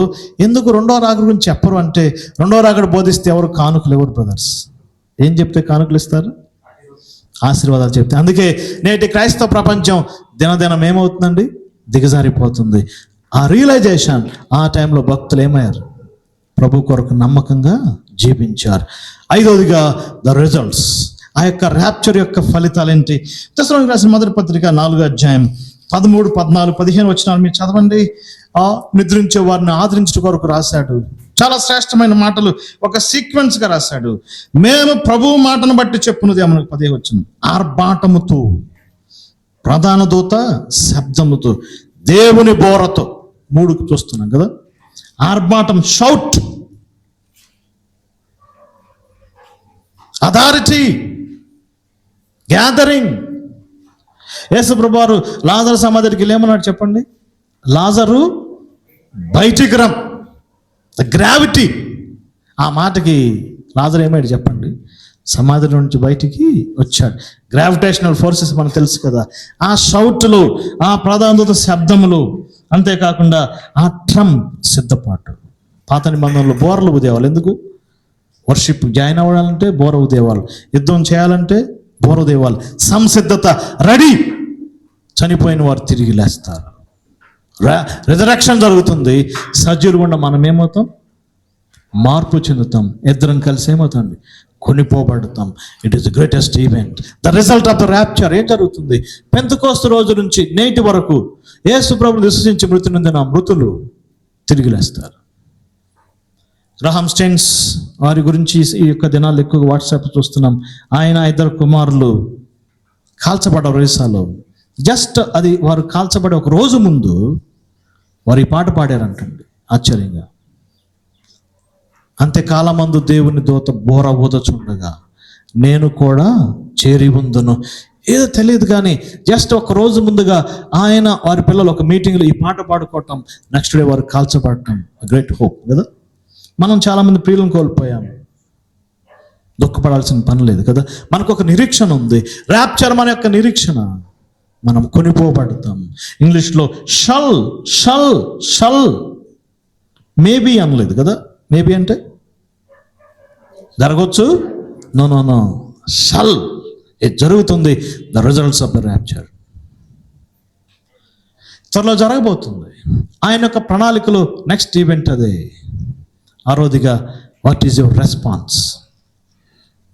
ఎందుకు రెండో రాకడ గురించి చెప్పరు అంటే, రెండో రాకడ బోధిస్తే ఎవరు కానుకలు, ఎవరు బ్రదర్స్ ఏం చెప్తే కానుకలు ఇస్తారు? ఆశీర్వాదాలు చెప్తే. అందుకే నేటి క్రైస్తవ ప్రపంచం దినదినం ఏమవుతుందండి? దిగజారిపోతుంది. ఆ రియలైజేషన్ ఆ టైంలో భక్తులు ఏమయ్యారు? ప్రభు కొరకు నమ్మకంగా జీవించారు. ఐదవదిగా ద రిజల్ట్స్, ఆ యొక్క ర్యాప్చర్ యొక్క ఫలితాలు ఏంటి? తెస్సలోనికీయులకు రాసిన మొదటి పత్రిక 4వ అధ్యాయం 13, 14, 15 వచనాలు మీరు చదవండి. ఆ నిద్రించే వారిని ఆదరించడం కొరకు రాశాడు. చాలా శ్రేష్టమైన మాటలు ఒక సీక్వెన్స్గా రాశాడు. మేము ప్రభు మాటను బట్టి చెప్పున్నది మనకు 10వ వచనం, ఆర్భాటముతో, ప్రధాన దూత శబ్దముతో, దేవుని బోరతో. 3 చూస్తున్నాం కదా, ఆర్భాటం, షౌట్, అథారిటీ, గ్యాదరింగ్. యేసు ప్రభువారు లాజరు సమాధి దగ్గరికి ఏమన్నాడు చెప్పండి? లాజరు బయటికి రం. గ్రావిటీ, ఆ మాటకి లాజరు ఏమయ్యాడు చెప్పండి? సమాధి నుంచి బయటికి వచ్చాడు. గ్రావిటేషనల్ ఫోర్సెస్ మనకు తెలుసు కదా. ఆ షౌట్లు, ఆ ప్రధాన శబ్దములు, అంతేకాకుండా ఆ ట్రమ్ సిద్ధపాటు. పాత నిబంధనలో బోర్లు ఉదేవాళ్ళు. ఎందుకు? వర్షిప్ జాయిన్ అవ్వాలంటే బోర ఉదేవాళ్ళు, యుద్ధం చేయాలంటే బోర ఉదేవాళ్ళు. సంసిద్ధత, రెడీ. చనిపోయిన వారు తిరిగి లేస్తారు, రిజరక్షన్ జరుగుతుంది. సజీవులు గుండా మనం ఏమవుతాం? మార్పు చెందుతాం. ఇద్దరం కలిసి ఏమవుతాం? కొనిపోబడతాం. It is the greatest event, the result of the rapture. ఏం జరుగుతుంది? పెంతెకోస్తు రోజు నుంచి నేటి వరకు యేసు ప్రభువును విశ్వసించి మృతి నొందిన మృతులు తిరిగి లేస్తారు. గ్రహాం స్టెయిన్స్ వారి గురించి ఈ యొక్క దినాలు ఎక్కువగా వాట్సాప్ చూస్తున్నాం. ఆయన 2 కుమారులు కాల్చబడ్డ ఒరిస్సాలో. జస్ట్ అది వారు కాల్చబడే ఒక రోజు ముందు వారు ఈ పాట పాడారంటండి, ఆశ్చర్యంగా. అంత్యకాలమందు దేవుని దూత బోర ఊదచుండగా నేను కూడా చేరి ఉందును. ఏదో తెలియదు కానీ జస్ట్ ఒక రోజు ముందుగా ఆయన వారి పిల్లలు ఒక మీటింగ్లో ఈ పాట పాడుకోవటం, నెక్స్ట్ డే వారు కాల్చబడటం. గ్రేట్ హోప్ కదా. మనం చాలామంది ప్రియులను కోల్పోయాము, దుఃఖపడాల్సిన పని లేదు కదా. మనకు ఒక నిరీక్షణ ఉంది. ర్యాప్చర్ మన యొక్క నిరీక్షణ. మనం కొనిపోబడతాం. ఇంగ్లీష్లో షల్ మేబీ అనలేదు కదా. మేబీ అంటే జరగవచ్చు, నో షల్, ఇది జరుగుతుంది. The results of the rapture త్వరలో జరగబోతుంది. ఆయన యొక్క ప్రణాళికలో నెక్స్ట్ ఈవెంట్ అదే. ఆరోదిగా వాట్ ఈజ్ యువర్ రెస్పాన్స్?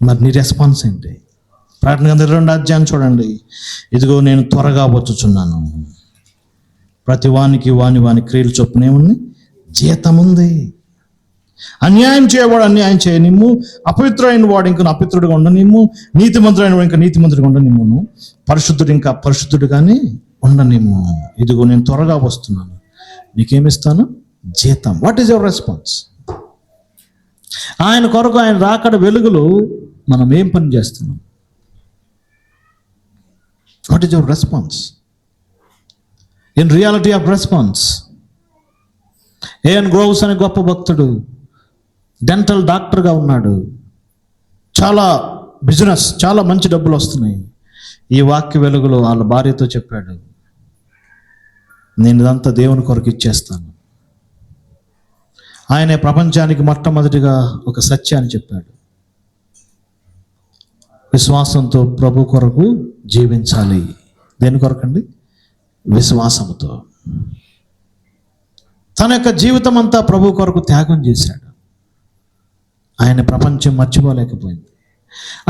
మరి నీ రెస్పాన్స్ ఏంటి? ప్రకటన గ్రంథం 2వ అధ్యాయం చూడండి. ఇదిగో నేను త్వరగా వచ్చుచున్నాను, ప్రతి వానికి వాని క్రియలు చొప్పునే ఉంది, జీతం ఉంది. అన్యాయం చేయవాడు అన్యాయం చేయనిమ్ము, అపవిత్రుడైన వాడు ఇంకా అపవిత్రుడిగా ఉండనిమ్ము, నీతిమంతుడైన వాడు ఇంకా నీతిమంతుడిగా ఉండనిమ్మును, పరిశుద్ధుడు ఇంకా పరిశుద్ధుడుగానే ఉండనిమ్ము. ఇదిగో నేను త్వరగా వస్తున్నాను, నీకేమిస్తాను? జీతం. What is your response? ఆయన కొరకు, ఆయన రాకడ వెలుగులో మనం ఏం పని చేస్తున్నాం? What is your response? In reality of response. A N Groves అనే గొప్ప భక్తుడు డెంటల్ డాక్టర్గా ఉన్నాడు. చాలా బిజినెస్, చాలా మంచి డబ్బులు వస్తున్నాయి. ఈ వాక్య వెలుగులో వాళ్ళ భార్యతో చెప్పాడు, నేను ఇదంతా దేవుని కొరకు ఇచ్చేస్తాను. ఆయనే ప్రపంచానికి మొట్టమొదటిగా ఒక సత్యాన్ని చెప్పాడు, విశ్వాసంతో ప్రభు కొరకు జీవించాలి. దేని కొరకండి? విశ్వాసంతో. తన యొక్క జీవితం అంతా ప్రభు కొరకు త్యాగం చేశాడు. ఆయన ప్రపంచం మర్చిపోలేకపోయింది.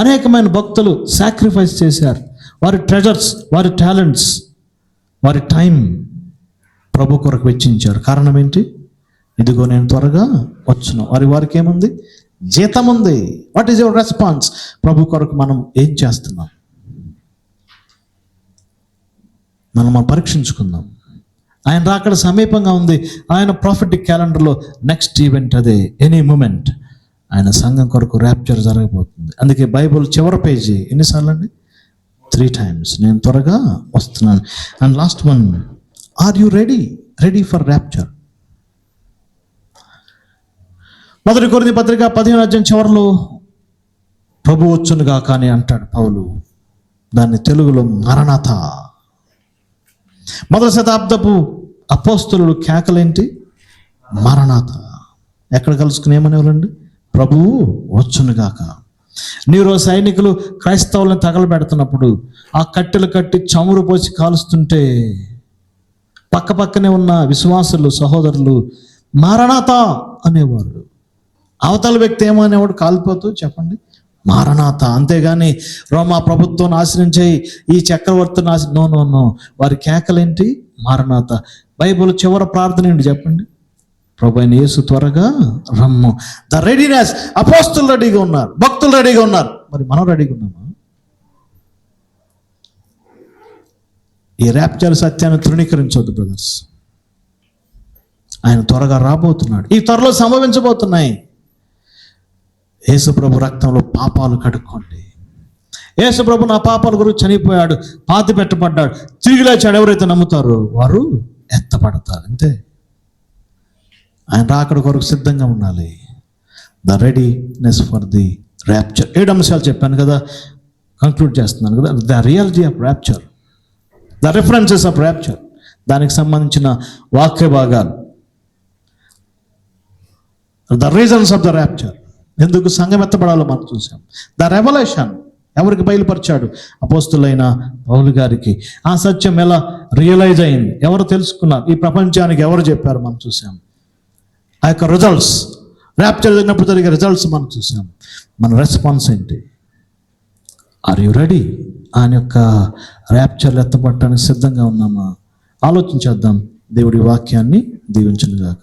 అనేకమైన భక్తులు సాక్రిఫైస్ చేశారు. వారి ట్రెజర్స్, వారి టాలెంట్స్, వారి టైం ప్రభు కొరకు వెచ్చించారు. కారణం ఏంటి? ఇదిగో నేను త్వరగా వచ్చును. వారికి ఏముంది? జీతం ఉంది. What is your response? ప్రభు కొరకు మనం ఏం చేస్తున్నాం? మనం పరీక్షించుకుందాం. ఆయన రాకడ సమీపంగా ఉంది. ఆయన ప్రాఫిటిక్ క్యాలెండర్లో నెక్స్ట్ ఈవెంట్ అదే. ఎనీ మూమెంట్ ఆయన సంఘం కొరకు ర్యాప్చర్ జరగబోతుంది. అందుకే బైబుల్ చివరి పేజీ ఎన్నిసార్లు అండి? 3 times. నేను త్వరగా వస్తున్నాను. And last one, are you ready for rapture? 1 కొరింథీ పత్రిక 15వ అధ్యాయం చివరిలో ప్రభు వచ్చునుగా కానీ అంటాడు పౌలు. దాన్ని తెలుగులో మరణాత. మొదటి శతాబ్దపు అపోస్తలులు కేకలేంటి? మరణాత. ఎక్కడ కలుసుకుని ఏమనేవాళ్ళండి? ప్రభువు వచ్చునుగాక. నీరో సైనికులు క్రైస్తవులను తగలబెడుతున్నప్పుడు ఆ కట్టెలు కట్టి చమురు పోసి కాలుస్తుంటే పక్కనే ఉన్న విశ్వాసులు, సహోదరులు మారణాత అనేవారు. అవతల వ్యక్తి ఏమనేవాడు? కాలిపోతూ చెప్పండి, మారణాత. అంతేగాని రోమా ప్రభుత్వం నాశనం చేయి, ఈ చక్రవర్తిని నో. వారి కేకలేంటి? మారణాత. బైబిల్ చివరి ప్రార్థన ఏంటి చెప్పండి? ప్రభు అయిన యేసు త్వరగా రమ్ము. The readiness. అపోస్తులు రెడీగా ఉన్నారు, భక్తులు రెడీగా ఉన్నారు. మరి మనం రెడీగా ఉన్నామా? ఈ ర్యాప్చర్ సత్యాన్ని తృణీకరించవద్దు బ్రదర్స్. ఆయన త్వరగా రాబోతున్నాడు. ఈ త్వరలో సంభవించబోతున్నాయి. యేసు ప్రభు రక్తంలో పాపాలు కడుక్కోండి. యేసు ప్రభు నా పాపాల గురించి చనిపోయాడు, పాతి పెట్టబడ్డాడు, తిరిగి లేచాడు. ఎవరైతే నమ్ముతారో వారు ఎత్తపడతారు. అంతే. ఆయన రాకడ కొరకు సిద్ధంగా ఉండాలి. The readiness for the rapture. 7 అంశాలు చెప్పాను కదా, కంక్లూడ్ చేస్తున్నాను కదా. The reality of rapture, the references of rapture, దానికి సంబంధించిన వాక్య భాగాలు. The reasons of the rapture, ఎందుకు సంఘం ఎత్తబడాలో మనం చూసాం. ద రెవల్యూషన్, ఎవరికి బయలుపరిచాడు? అపోస్తులైన పౌలు గారికి. ఆ సత్యం ఎలా రియలైజ్ అయింది? ఎవరు తెలుసుకున్నారు? ఈ ప్రపంచానికి ఎవరు చెప్పారు? మనం చూసాం. ఆ యొక్క రిజల్ట్స్, ర్యాప్చర్ జరిగినప్పుడు జరిగే రిజల్ట్స్ మనం చూసాం. మన రెస్పాన్స్ ఏంటి? Are you ready? ఆయన యొక్క ర్యాప్చర్లు ఎత్తపడటానికి సిద్ధంగా ఉన్నామా? ఆలోచించేద్దాం. దేవుడి వాక్యాన్ని దీవించును గాక.